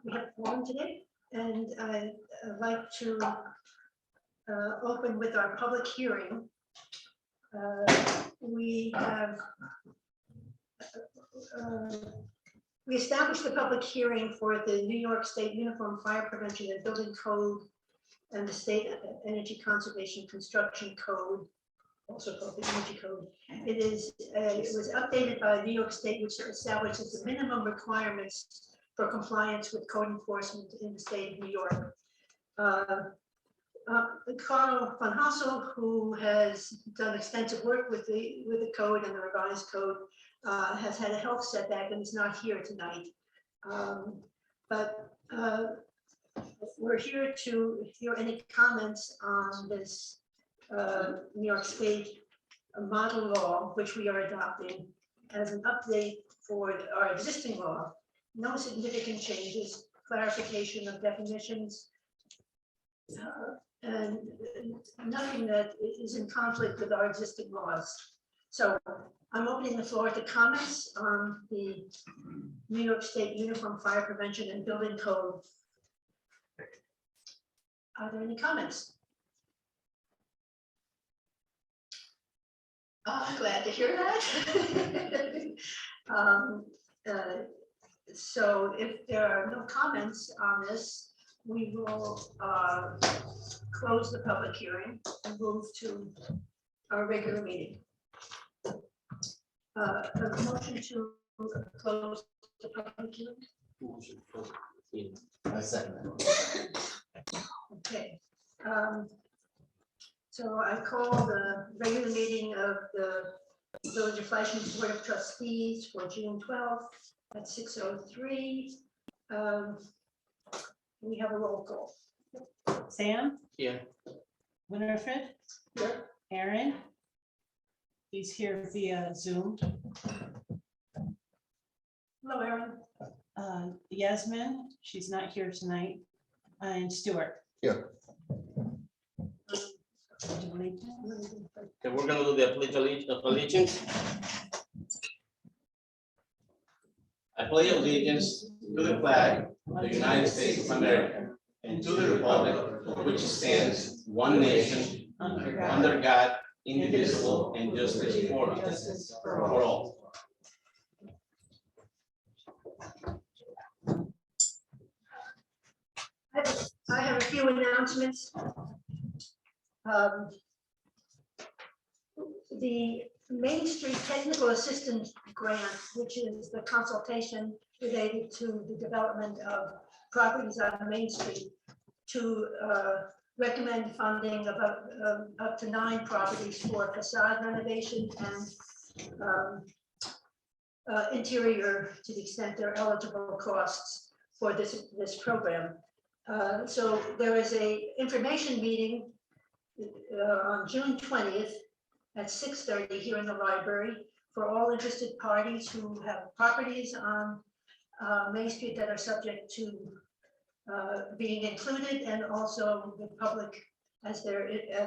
We have one today, and I'd like to open with our public hearing. We have we established the public hearing for the New York State Uniform Fire Prevention and Building Code and the State Energy Conservation Construction Code, also called the Energy Code. It was updated by New York State, which establishes the minimum requirements for compliance with code enforcement in the state of New York. Carl von Hassel, who has done extensive work with the code and the revised code, has had a health setback and is not here tonight. But we're here to hear any comments on this New York State model law, which we are adopting as an update for our existing law. No significant changes, clarification of definitions, and nothing that is in conflict with our existing laws. So I'm opening the floor to comments on the New York State Uniform Fire Prevention and Building Code. Are there any comments? Glad to hear that. So if there are no comments on this, we will close the public hearing and move to our regular meeting. A motion to close the public hearing. I second that. Okay. So I call the regular meeting of the Village of Fleischman's Board of Trustees for June 12th at 6:03. We have a roll call. Sam? Here. Winifred? Here. Aaron? He's here via Zoom. Hello, Aaron. Yasmin, she's not here tonight. And Stuart. Yeah. Okay, we're gonna do the pledge of allegiance. I pledge allegiance to the flag of the United States of America and to the republic for which stands one nation under God, indivisible, and justice for all. I have a few announcements. The Main Street Technical Assistance Grant, which is the consultation related to the development of properties on Main Street, to recommend funding of up to 9 properties for facade renovation and interior, to the extent they're eligible, costs for this program. So there is a information meeting on June 20th at 6:30 here in the library for all interested parties who have properties on Main Street that are subject to being included, and also the public, as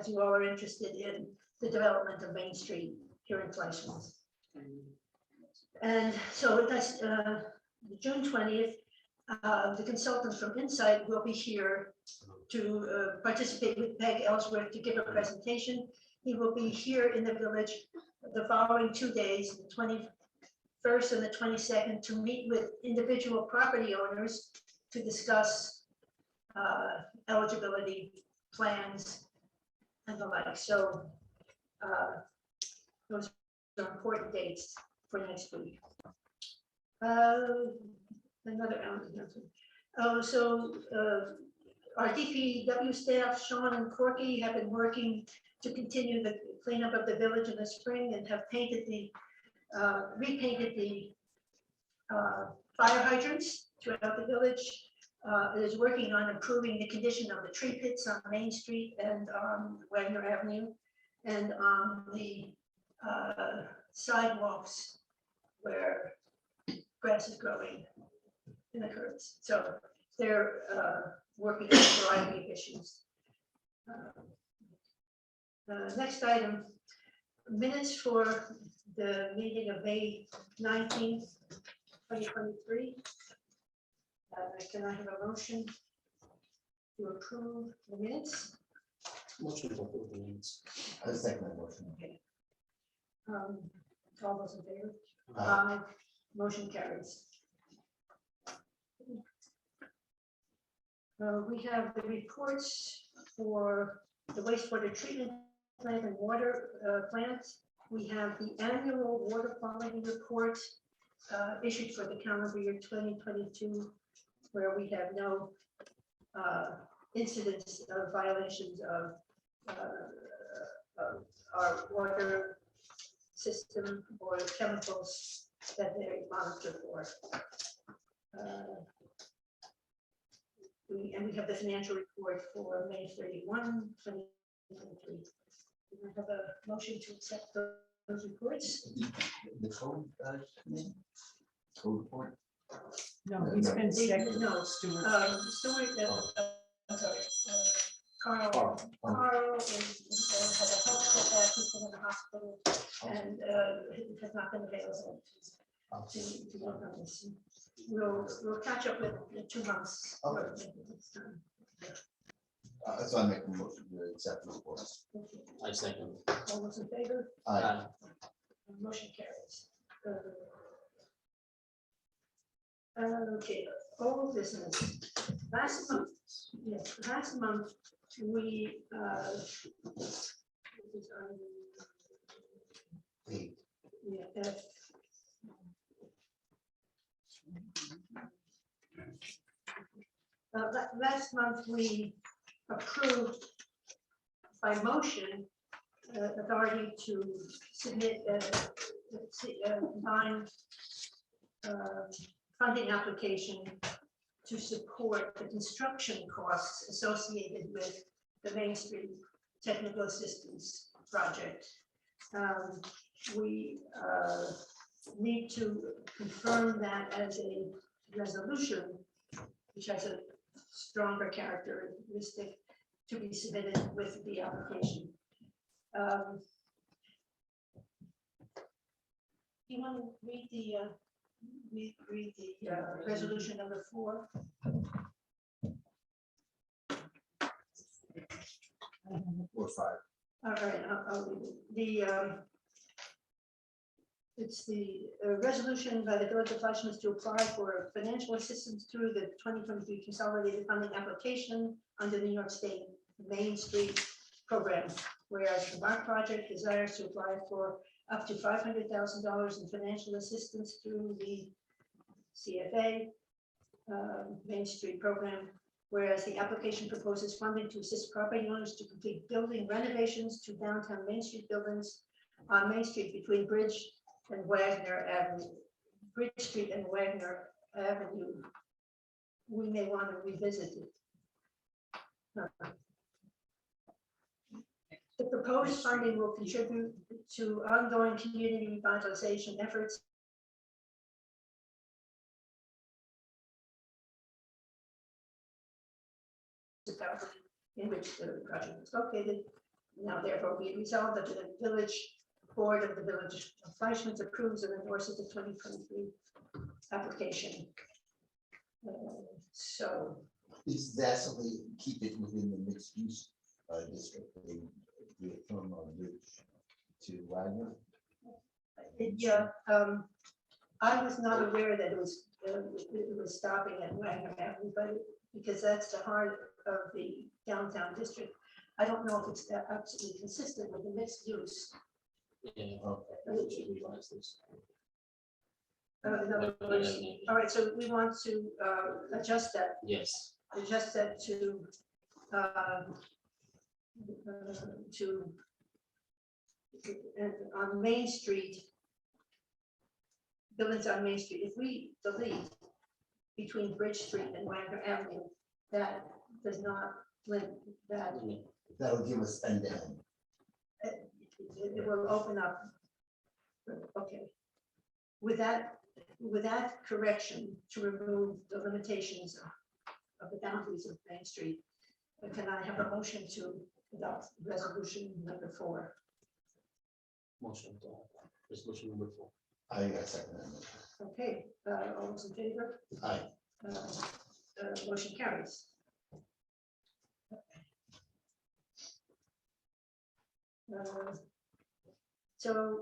you all are interested in the development of Main Street here in Fleischman's. And so that's June 20th. The consultants from Insight will be here to participate with Peg Ellsworth to give a presentation. He will be here in the village the following 2 days, the 21st and the 22nd, to meet with individual property owners to discuss eligibility plans and the like. So those are important dates for next week. Another announcement. Our DPW staff, Sean and Corky, have been working to continue the cleanup of the village in the spring and have repainted the fire hydrants throughout the village. It is working on improving the condition of the tree pits on Main Street and on Wagner Avenue, and on the sidewalks where grass is growing in the curbs. So they're working on a variety of issues. Next item, minutes for the meeting of May 19th, 2023. I can I have a motion to approve the minutes? Motion to approve the minutes. I second that motion. All those in favor? Aye. Motion carries. We have the reports for the wastewater treatment plant and water plants. We have the annual water quality report issued for the calendar year 2022, where we have no incidents of violations of our water system or chemicals that they monitor for. And we have the financial report for May 31, 2023. Do I have a motion to accept those reports? The code, code report. No, he's been sick. No, Stuart. Stuart, I'm sorry, Carl has a health setback, he's been in the hospital, and has not been available to work on this. We'll catch up with the 2 months. Okay. So I make a motion to accept the report. I second. All those in favor? Aye. Motion carries. Okay, old business. Last month, yes, last month, we, this is on, Eight. yeah, last month, we approved by motion authority to submit a combined funding application to support the construction costs associated with the Main Street Technical Assistance Project. We need to confirm that as a resolution, which has a stronger characteristic to be submitted with the application. You want to read the resolution number 4? Or 5. All right, I'll read it. It's the resolution by the Village of Fleischmann to apply for financial assistance through the 2023 consolidated funding application under the New York State Main Street program. Whereas the MARC project desires to apply for up to $500,000 in financial assistance through the CFA Main Street program. Whereas the application proposes funding to assist property owners to complete building renovations to downtown Main Street buildings on Main Street between Bridge and Wagner Avenue, Bridge Street and Wagner Avenue. We may want to revisit it. The proposed funding will contribute to ongoing community revitalization efforts in which the project is located. Now therefore be resolved that the village board of the Village of Fleischmann approves and endorses the 2023 application. So Is that something, keep it within the mixed use district, they do it from Bridge to Wagner? yeah, I was not aware that it was stopping at Wagner Avenue, but because that's the heart of the downtown district. I don't know if it's absolutely consistent with the mixed use. Yeah. Okay. We should revise this. In other words, all right, so we want to adjust that Yes. to on Main Street, buildings on Main Street. If we delete between Bridge Street and Wagner Avenue, that does not limit that. That'll give us end to end. It will open up. Okay. With that correction to remove the limitations of the boundaries of Main Street, can I have a motion to adopt resolution number 4? Motion to resolution number 4. I second that motion. Okay, all those in favor? Aye. Motion carries. So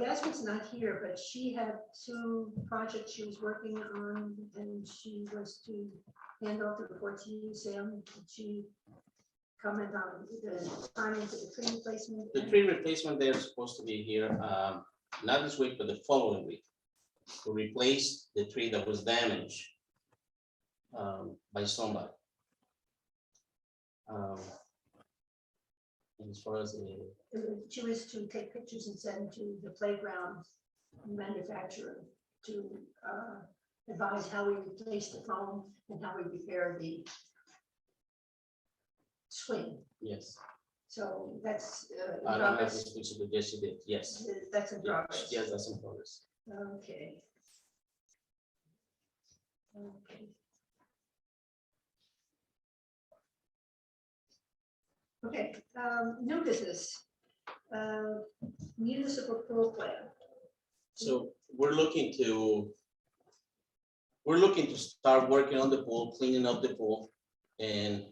Yasmin's not here, but she had two projects she was working on, and she was to hand off the report to you, Sam. Did she comment on the timing for the tree replacement? The tree replacement, they're supposed to be here, not this week, but the following week, to replace the tree that was damaged by somebody. And as far as the, She was to take pictures and send to the playground manufacturer to advise how we replace the foam and how we repair the swing. yes, So that's in I don't have progress. this specific, yes, she did, yes. That's in progress. Yes, that's in progress. Okay. Okay. Okay, new business, municipal pool plan. So we're looking to start working on the pool, cleaning up the pool and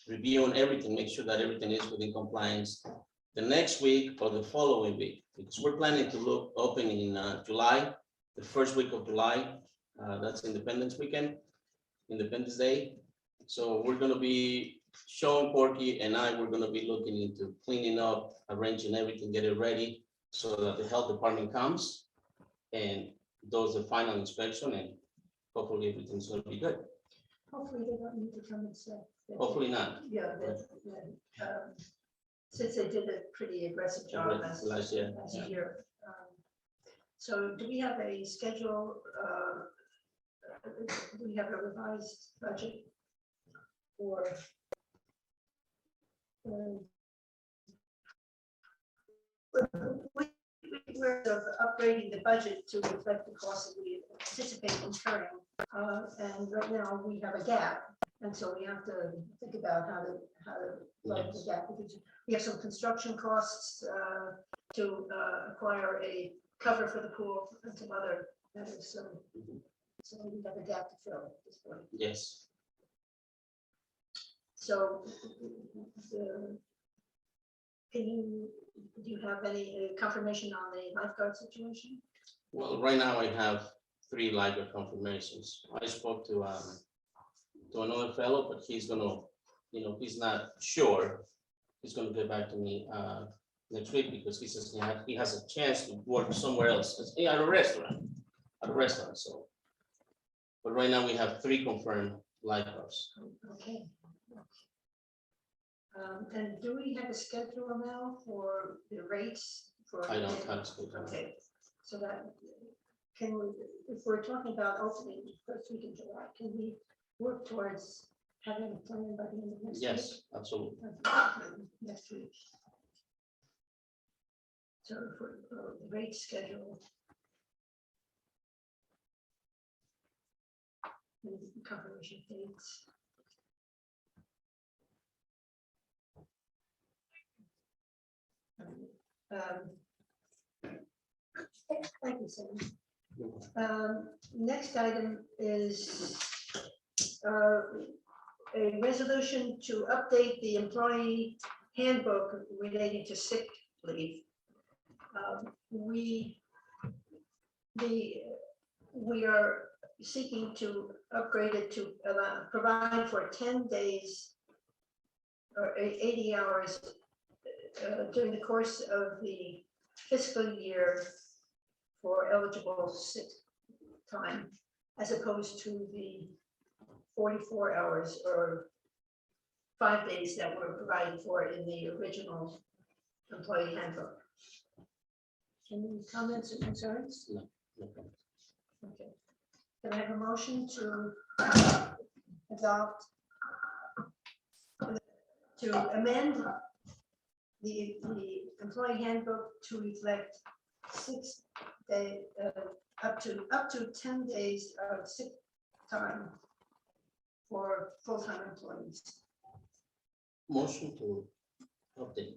reviewing everything, make sure that everything is within compliance the next week or the following week, because we're planning to look open in July, the first week of July. That's Independence Weekend, Independence Day. So we're gonna be, Sean, Porky and I, we're gonna be looking into cleaning up, arranging everything, get it ready so that the health department comes and does the final inspection, and hopefully everything's gonna be good. Hopefully they don't need to come and say. Hopefully not. Yeah, since they did a pretty aggressive job Last year, last yeah. year. So do we have a schedule? Do we have a revised budget for? We're sort of upgrading the budget to reflect the costs that we anticipate incurring. And right now we have a gap. And so we have to think about how to plug the gap, because we have some construction costs to acquire a cover for the pool and some other matters. So we have a gap to fill at this point. Yes. So do you have any confirmation on the lifeguard situation? Well, right now I have 3 lifeguard confirmations. I spoke to another fellow, but he's gonna, he's not sure. He's gonna get back to me next week, because he says he has a chance to work somewhere else, at a restaurant, so. But right now we have 3 confirmed lifeguards. Okay. And do we have a schedule now for the rates for? I don't have to. Okay, so that, can we, if we're talking about opening first week in July, can we work towards having a plan by the end of next week? Yes, absolutely. Next week. So for the rate schedule. And confirmation dates. Thank you, Sam. Next item is a resolution to update the employee handbook relating to sick leave. We are seeking to upgrade it to provide for 10 days or 80 hours during the course of the fiscal year for eligible sick time, as opposed to the 44 hours or 5 days that were provided for in the original employee handbook. Any comments or concerns? No, no problem. Okay. Can I have a motion to adopt, to amend the employee handbook to reflect 6 days, up to 10 days of sick time for full-time employees? Motion to update.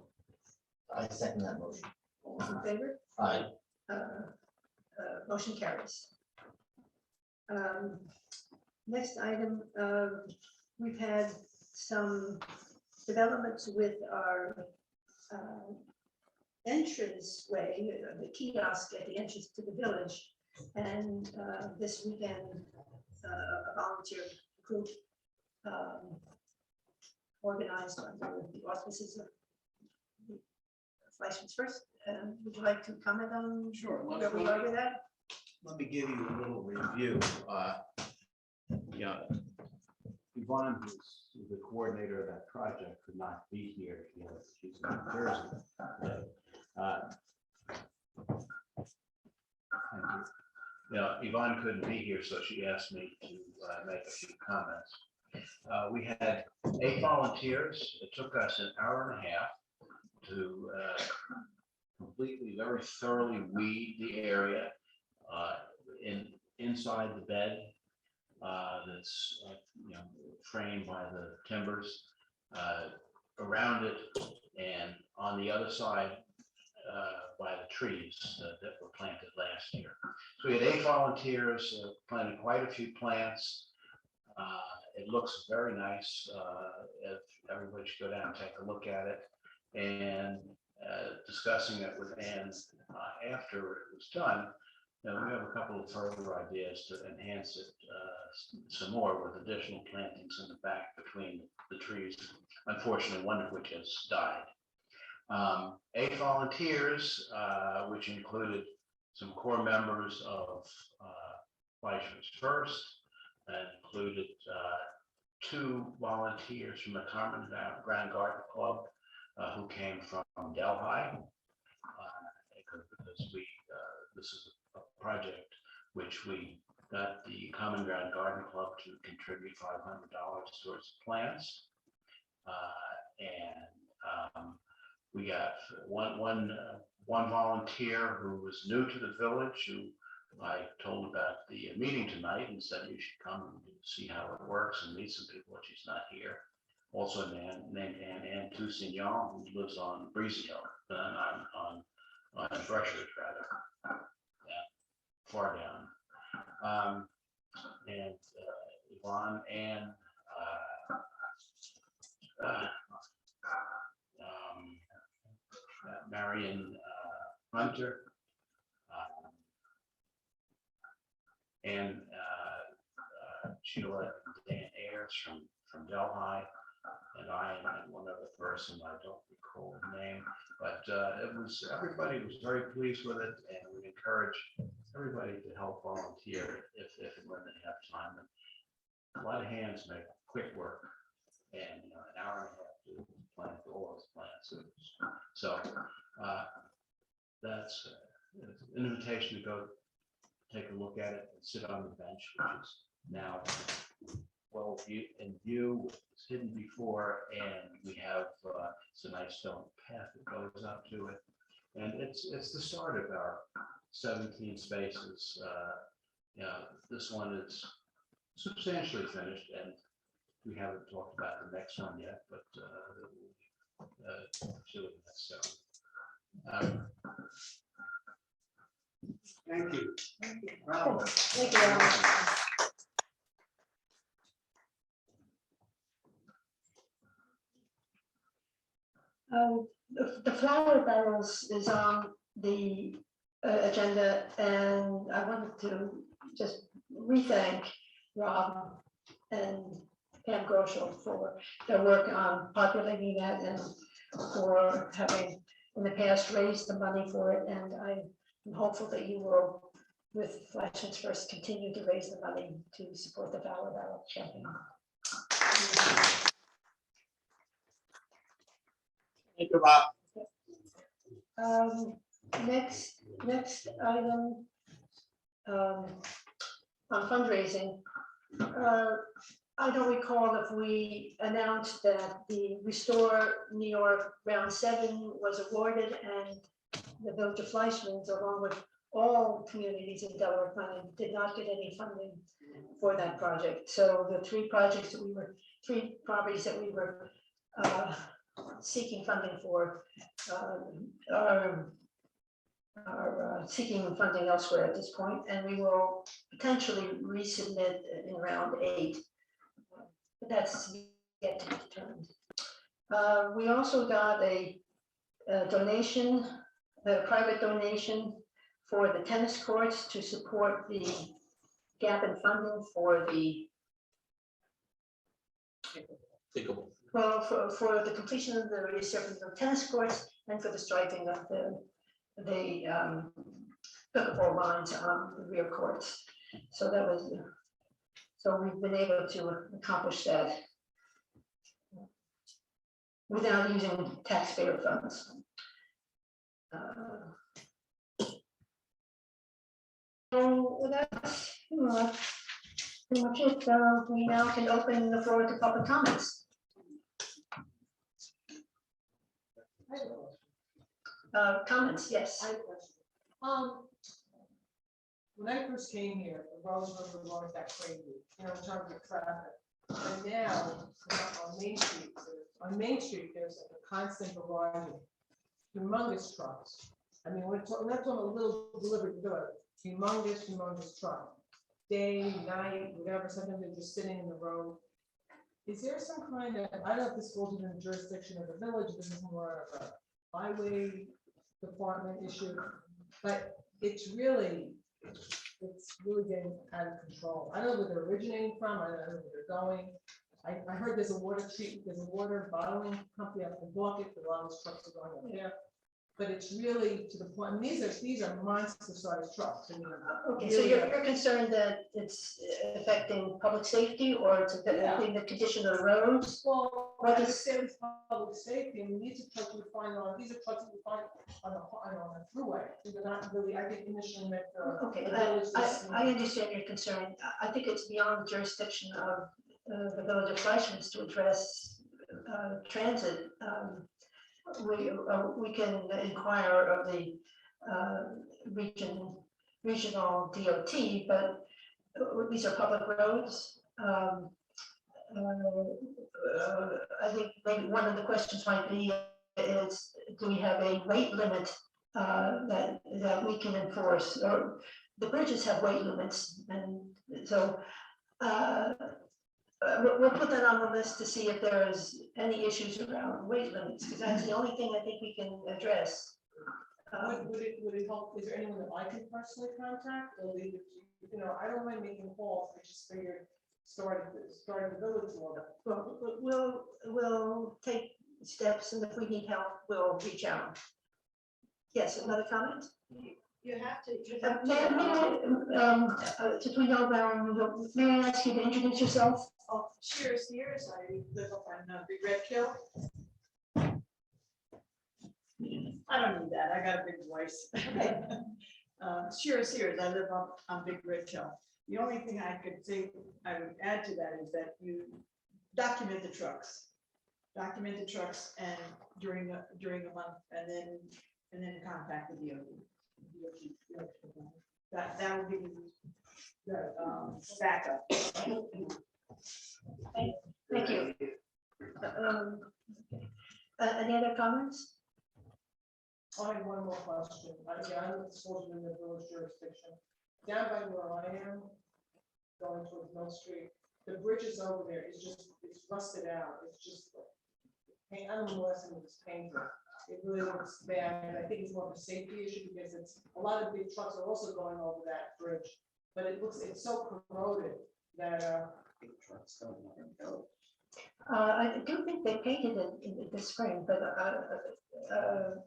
I second that motion. All those in favor? Aye. Motion carries. Next item, we've had some developments with our entrance way, the kiosk at the entrance to the village. And this weekend, a volunteer group organized under the auspices of Fleischman's First. Would you like to comment on Sure. where we are with that? Let me give you a little review. Yeah, Yvonne, who's the coordinator of that project, could not be here. She's in New Jersey today. Thank you. Yeah, Yvonne couldn't be here, so she asked me to make a few comments. We had 8 volunteers. It took us an hour and a half to completely, very thoroughly weed the area inside the bed that's framed by the timbers, around it, and on the other side by the trees that were planted last year. So we had 8 volunteers, planted quite a few plants. It looks very nice. If everybody should go down and take a look at it. And discussing it with Ann after it was done, we have a couple of further ideas to enhance it some more with additional plantings in the back between the trees, unfortunately, one of which has died. 8 volunteers, which included some core members of Fleischman's First, and included 2 volunteers from the Common Ground Garden Club who came from Delhi, because this is a project which we got the Common Ground Garden Club to contribute $500 towards plants, and we got one volunteer who was new to the village, who I told about the meeting tonight and said you should come and see how it works and meet some people, but she's not here. Also a man named Anne Toussignon, who lives on Breezy Hill, on Brushwood rather, far down. And Yvonne and Marion Hunter, and Sheila and Dan Ayers from Delhi, and I and one other person, I don't recall the name, but everybody was very pleased with it, and we encourage everybody to help volunteer if and when they have time. And a lot of hands make quick work, and an hour and a half to plant all those plants. So that's an invitation to go take a look at it and sit on the bench, which is now well in view. It's hidden before, and we have it's a nice stone path that goes up to it, and it's the start of our 17 spaces. This one is substantially finished, and we haven't talked about the next one yet, but so. Thank you. Bravo. Thank you, Alan. The flower barrels is on the agenda, and I wanted to just re-thank Rob and Pam Groschel for their work on populating that and for having in the past raised the money for it. And I'm hopeful that you will, with Fleischman's First, continue to raise the money to support the flower barrel campaign. Thank you, Rob. Next item on fundraising. I don't recall if we announced that the Restore New York Round 7 was awarded, and the Village of Fleischman's, along with all communities in Delaware County, did not get any funding for that project. So the 3 properties that we were seeking funding for are seeking funding elsewhere at this point, and we will potentially resubmit in round 8. But that's yet to be determined. We also got a donation, a private donation for the tennis courts to support the gap in funding for the, Pickleball. well, for the completion of the resurfacing of tennis courts and for the striping of the pickleball lines on the rear courts. So that was, so we've been able to accomplish that without using taxpayer funds. So that's pretty much it. We now can open the floor to public comments. Comments, yes. When I first came here, the roads weren't that crazy, in terms of traffic. And now, on Main Street, there's like a constant barrage of humongous trucks. I mean, we're not talking a little delivered good, humongous truck. Day, night, whatever, sometimes they're just sitting in the road. Is there some kind of, I don't know if this falls within the jurisdiction of the village, this is more of a highway department issue, but it's really getting out of control. I don't know where they're originating from, I don't know where they're going. I heard there's a water bottling company up in Bucket, a lot of those trucks are going up there. But it's really to the point, I mean, these are monster-sized trucks. I mean, Okay, so you're concerned that it's affecting public safety or it's affecting the condition of the roads? Well, What I is- understand it's public safety, I mean, these are trucks you find on, these are trucks that you find on the thruway. These are not really, I think, initially meant for. Okay, the village to see. I understand your concern. I think it's beyond the jurisdiction of the village of Fleischman's to address transit. We can inquire of the regional DOT, but these are public roads. I think maybe one of the questions might be is, do we have a weight limit that we can enforce? Or the bridges have weight limits, and so we'll put that on the list to see if there is any issues around weight limits, because that's the only thing I think we can address. Would it help, is there anyone that I can personally contact, or leave it to, I don't mind making calls, I just figured start the village order. We'll take steps, and if we need help, we'll reach out. Yes, another comment? You have to. Since we know about, may I ask you to introduce yourself? Oh, cheers, I live up on Big Red Hill. I don't need that, I got a big voice. Cheers, I live up on Big Red Hill. The only thing I could say, I would add to that is that you document the trucks. Document the trucks and during a month, and then contact the DOT. That would be the backup. Thank you. Any other comments? I have one more question. Again, I'm supposed to be in the village jurisdiction. Down by where I am, going towards Mill Street, the bridges over there is just, it's rusted out. It's just, I don't know what it's painful. It really looks bad. And I think it's more of a safety issue because it's, a lot of big trucks are also going over that bridge. But it looks, it's so corroded that, Big trucks going on. I do think they painted it in the spring, but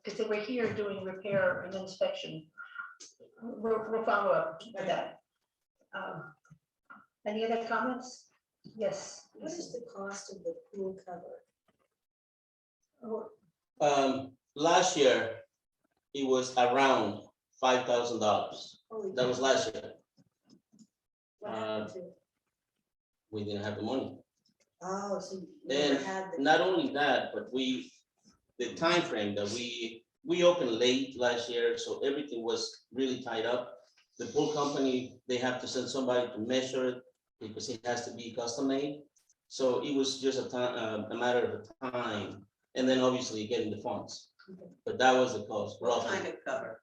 because they were here doing repair and inspection. We'll follow up with that. Any other comments? Yes. What is the cost of the pool cover? Last year, it was around $5,000. That was last year. What happened to? We didn't have the money. Oh, so you And never had the. not only that, but the time frame that we opened late last year, so everything was really tied up. The pool company, they have to send somebody to measure it because it has to be custom made. So it was just a matter of time, and then obviously getting the funds. But that was the cost. What roughly. kind of cover?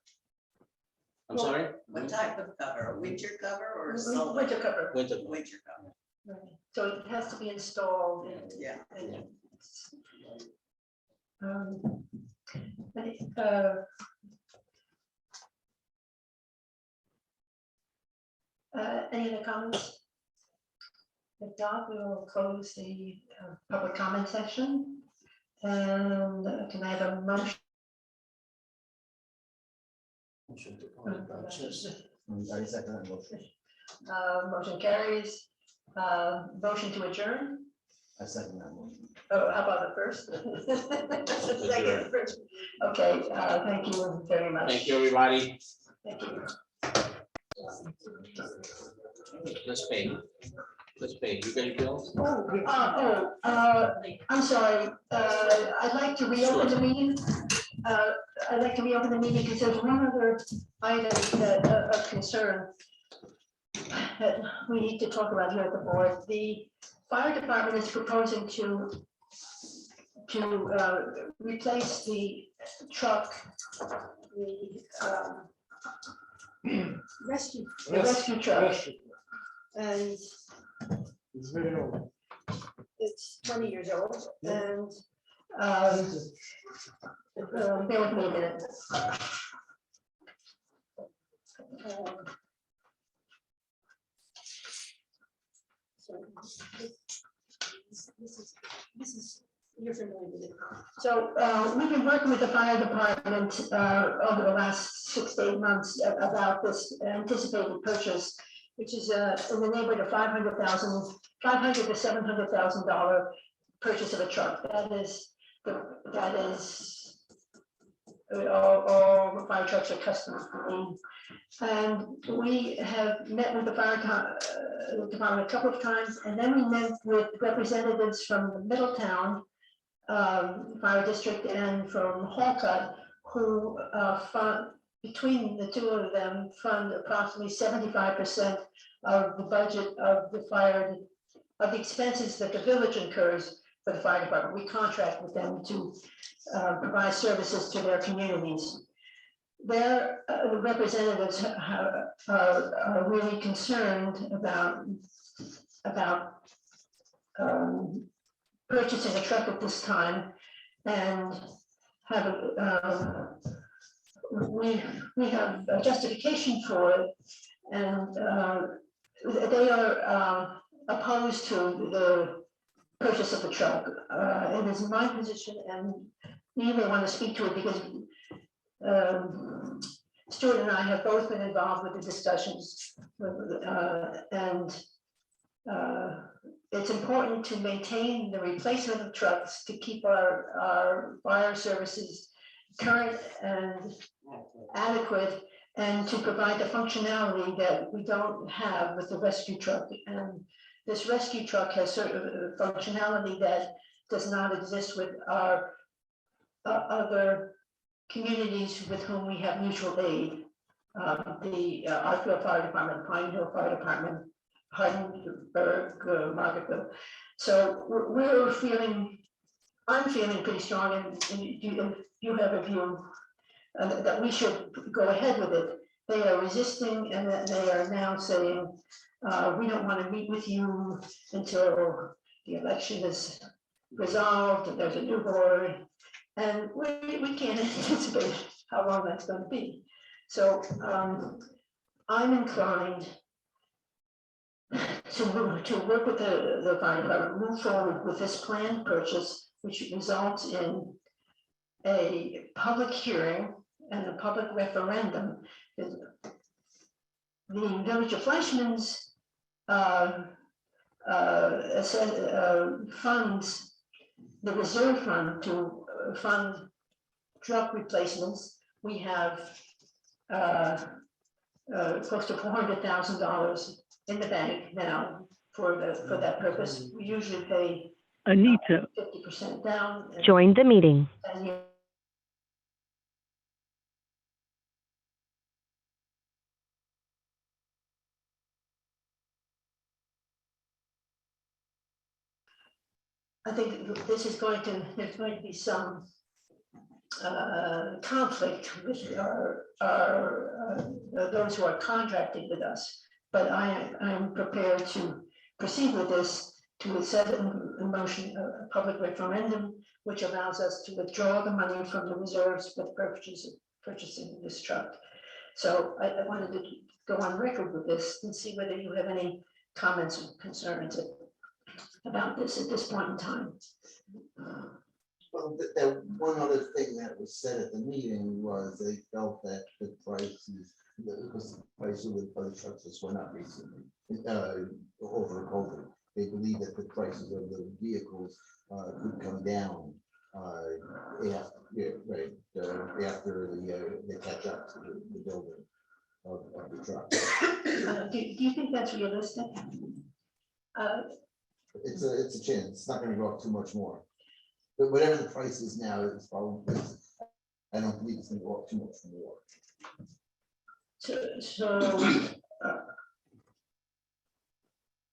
I'm sorry? What type of cover, a winter cover or a summer? Winter cover. Winter. Winter cover, Right. So it has to be installed. yeah. and- Um, uh, Any other comments? If not, we will close the public comment section. And can I have a motion? Motion to purchase. I second that motion. Motion carries. Motion to adjourn. I second that motion. Oh, how about the first? Second, first. Okay, thank you very much. Thank you, everybody. Thank you. Let's pay. Let's pay. You got your bills? I'm sorry, I'd like to reopen the meeting. I'd like to reopen the meeting because there's one other item that of concern that we need to talk about here at the board. The fire department is proposing to replace the truck, the rescue truck. And It's very old. it's 20 years old, and bear with me a minute. This is, you're familiar with it. So we've been working with the fire department over the last 6 to 8 months about this anticipated purchase, which is in the neighborhood of $500,000 to $700,000 purchase of a truck. That is all fire trucks are custom. And we have met with the fire department a couple of times, and then we met with representatives from the Middletown Fire District and from Hallcut, who fund, between the two of them, fund approximately 75% of the budget of the fire, of the expenses that the village incurs for the fire department. We contract with them to provide services to their communities. Their representatives are really concerned about purchasing a truck at this time, and have we have a justification for it, and they are opposed to the purchase of the truck. It is my position, and you may want to speak to it because Stuart and I have both been involved with the discussions, and it's important to maintain the replacement of trucks to keep our fire services current and adequate, and to provide the functionality that we don't have with the rescue truck. And this rescue truck has certain functionality that does not exist with our other communities with whom we have mutual aid. The Arkville Fire Department, Pine Hill Fire Department, Hardenberg, Margaretville. So we're feeling, I'm feeling pretty strong, and you have a view that we should go ahead with it. They are resisting, and that they are now saying, we don't want to meet with you until the election is resolved, and there's a new board, and we can't anticipate how long that's going to be. So I'm inclined to work with the fire department, move forward with this planned purchase, which results in a public hearing and a public referendum. The Village of Fleischmann's funds, the reserve fund to fund truck replacements. We have close to $400,000 in the bank now for that purpose. We usually pay Anita 50% down. joined the meeting. And I think this is going to, there's going to be some conflict with those who are contracting with us. But I am prepared to proceed with this, to set in motion a public referendum, which allows us to withdraw the money from the reserves for the purposes of purchasing this truck. So I wanted to go on record with this and see whether you have any comments or concerns about this at this point in time. Well, the one other thing that was said at the meeting was they felt that the prices, because the price of the other trucks just went up recently, over COVID. They believe that the prices of the vehicles could come down after they catch up to the building of the truck. Do you think that's realistic? It's a chance. It's not going to go up too much more. But whatever the price is now, it's probably, I don't believe it's going to go up too much more. So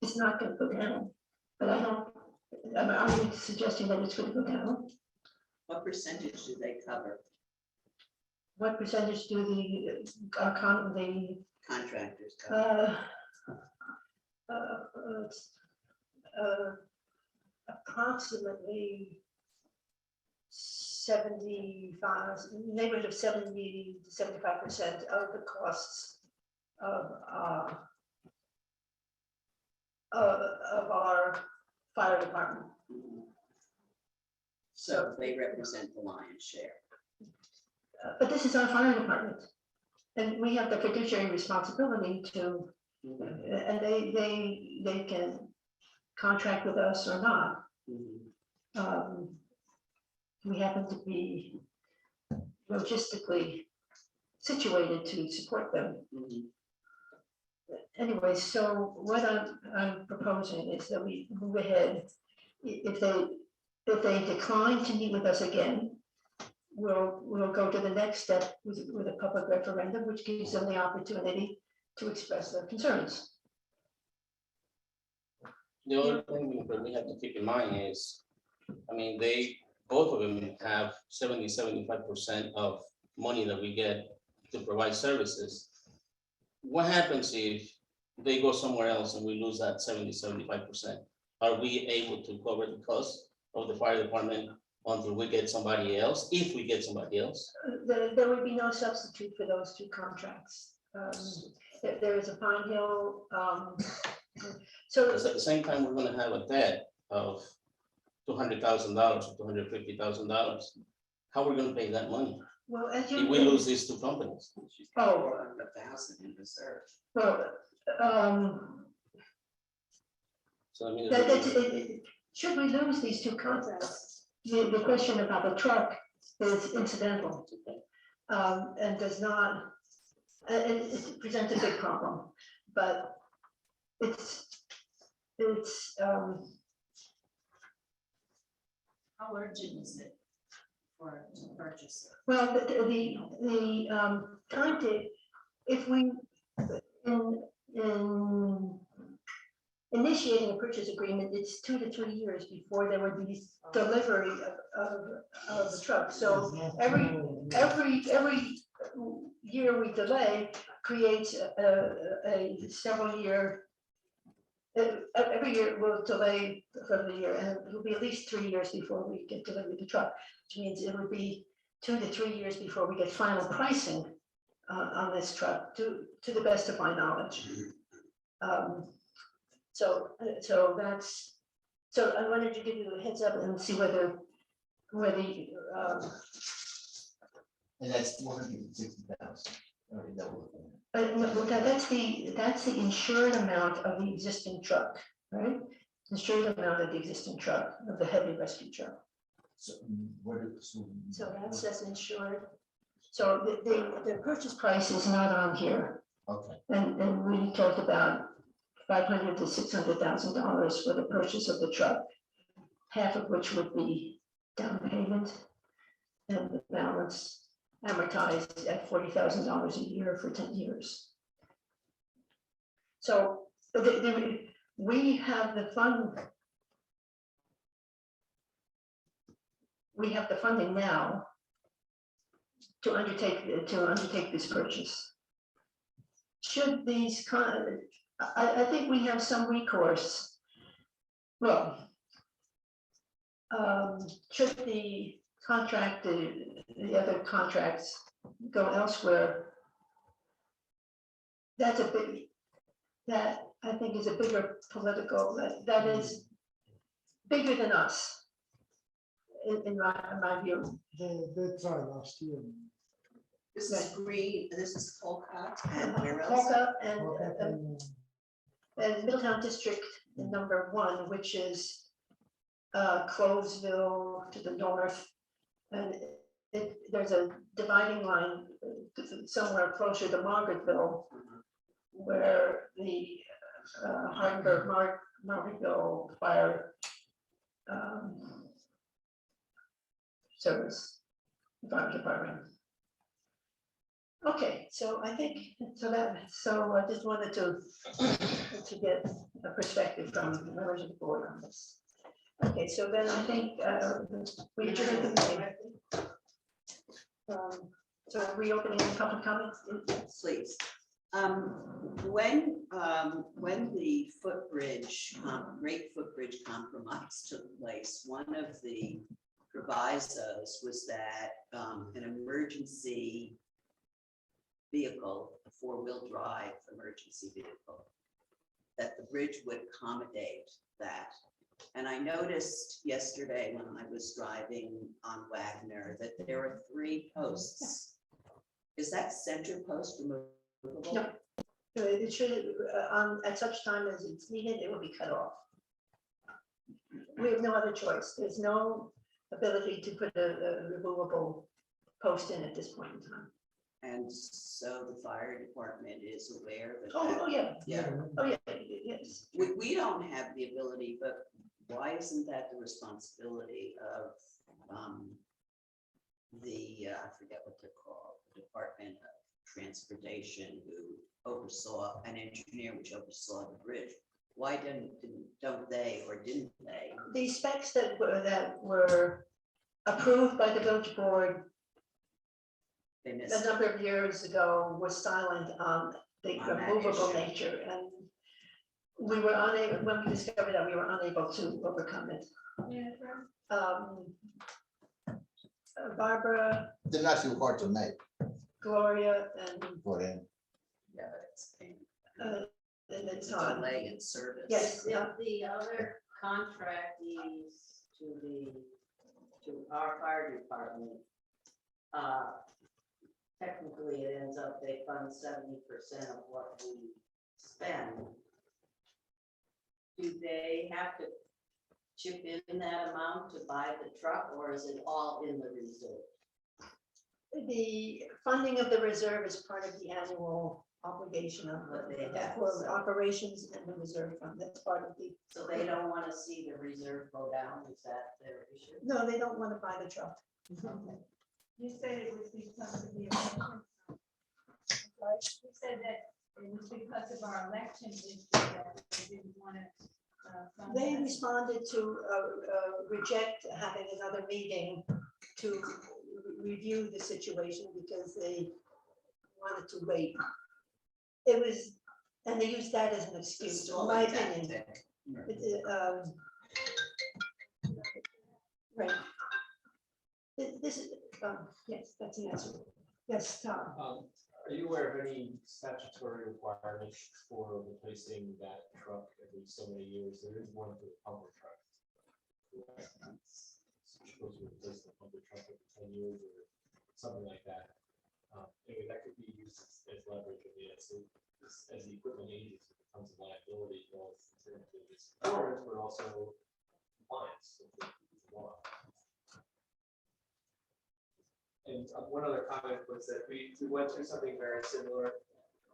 it's not going to go down, but are you suggesting that it's going to go down? What percentage do they cover? What percentage do the Contractors cover? Approximately 75, neighborhood of 70 to 75% of the costs of our fire department. So they represent the lion's share. But this is our fire department, and we have the fiduciary responsibility to, and they can contract with us or not. We happen to be logistically situated to support them. Anyway, so what I'm proposing is that we move ahead. If they decline to meet with us again, we'll go to the next step with a public referendum, which gives them the opportunity to express their concerns. The other thing that we have to keep in mind is, I mean, both of them have 75% of money that we get to provide services. What happens if they go somewhere else and we lose that 75%? Are we able to cover the cost of the fire department until we get somebody else, if we get somebody else? There would be no substitute for those two contracts. There is a Pine Hill, so Because at the same time, we're gonna have a debt of $200,000 or $250,000. How are we gonna pay that money well, as if we you, lose these two companies? oh, 100,000 in reserve. well, So I mean, should we lose these two contracts? The question about the truck is incidental, and does not, it presents a big problem, but it's How urgent is it for to purchase it? well, the time to, if we, in initiating a purchase agreement, it's 2 to 3 years before there would be delivery of the truck. So every year we delay creates a several year. Every year we'll delay for the year, and it'll be at least 3 years before we get delivery of the truck, which means it would be 2 to 3 years before we get final pricing on this truck, to the best of my knowledge. So I wanted to give you a heads up and see whether And that's 160,000. no, that's the insured amount of the existing truck, right? Insured amount of the existing truck, of the heavy rescue truck. So what is? So that says insured. So the purchase price is not on here. Okay. And we talked about $500,000 to $600,000 for the purchase of the truck, half of which would be down payment, and the balance amortized at $40,000 a year for 10 years. So we have the fund. We have the funding now to undertake this purchase. Should these, I think we have some recourse. Well, should the contract, the other contracts go elsewhere, that's a big, that I think is a bigger political, that is bigger than us, in my view. They tried last year. This is Green, this is Colcott, and where else? Polka Okay, and Middletown District #1, which is Clovesville to the north. And there's a dividing line somewhere closer to Margaretville, where the Hardenberg Margaretville Fire Service, Fire Department. Okay, so I think, so I just wanted to get a perspective from the members of the board on this. Okay, so then I think we adjourn the meeting. So reopening public comments. Please. When the footbridge, Great Footbridge Compromise took place, one of the provisos was that an emergency vehicle, a four-wheel drive emergency vehicle, that the bridge would accommodate that. And I noticed yesterday when I was driving on Wagner that there are 3 posts. Is that center post removable? No. It should, at such time as it's needed, it will be cut off. We have no other choice. There's no ability to put a removable post in at this point in time. And so the fire department is aware that. Oh, yeah. Yeah, Oh, yeah, yes. we don't have the ability, but why isn't that the responsibility of I forget what they're called, the Department of Transportation, who oversaw, an engineer which oversaw the bridge? Why don't they, or didn't they? The specs that were approved by the village board They missed a number of years ago was silent on the On that removable issue. nature, and we were unable, when we discovered that, we were unable to overcome it. Barbara, They're not too hard to make, Gloria, and but Yeah, but it's a and it's it's a on. delay in service. Yes, yeah. The other contractees to our fire department, technically it ends up they fund 70% of what we spend. Do they have to chip in that amount to buy the truck, or is it all in the reserve? The funding of the reserve is part of the annual obligation of that for operations and the reserve fund. That's part of the. So they don't want to see the reserve go down, is that their issue? No, they don't want to buy the truck. You said it was because of the election. You said that it was because of our election issue that they didn't want to. They responded to reject having another meeting to review the situation because they wanted to wait. It was, and they used that as an excuse, in my opinion. Right. This is, yes, that's the answer. Yes, Tom. Are you aware of any statutory requirements for replacing that truck every so many years? There is one for the pumper truck. It's supposed to replace the pumper truck every 10 years or something like that. Anyway, that could be used as leverage. I mean, as the equipment ages, it becomes a liability both in terms of its performance, but also compliance with the law. And one other comment was that we went through something very similar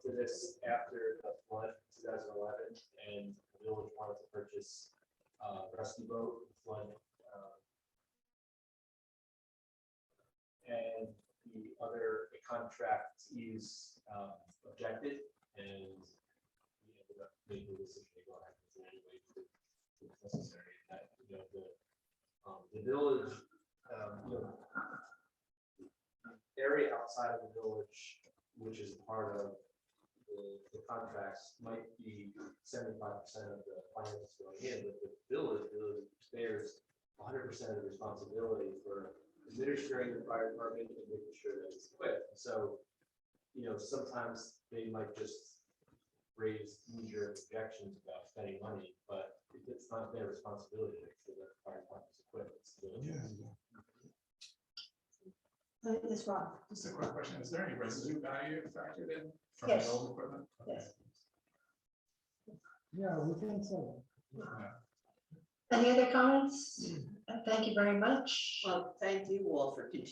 to this after the flood 2011, and the village wanted to purchase a rescue boat, flood. And the other contractees objected, and we ended up making the decision to go ahead with it anyway because it's necessary. That, the village, area out outside of the village, which is part of the contracts, might be 75% of the finances going in, but the village really bears 100% of the responsibility for administering the fire department and making sure that it's equipped. So, you know, sometimes they might just raise knee-jerk objections about spending money, but it's not their responsibility to make sure that the fire department's equipped. It's the village's. It's wrong. Just a quick question, is there any residue value factored in from the Yes. old equipment? Yes. Yeah, we can sell Any other comments? Thank you very much. Well, thank you all for continuing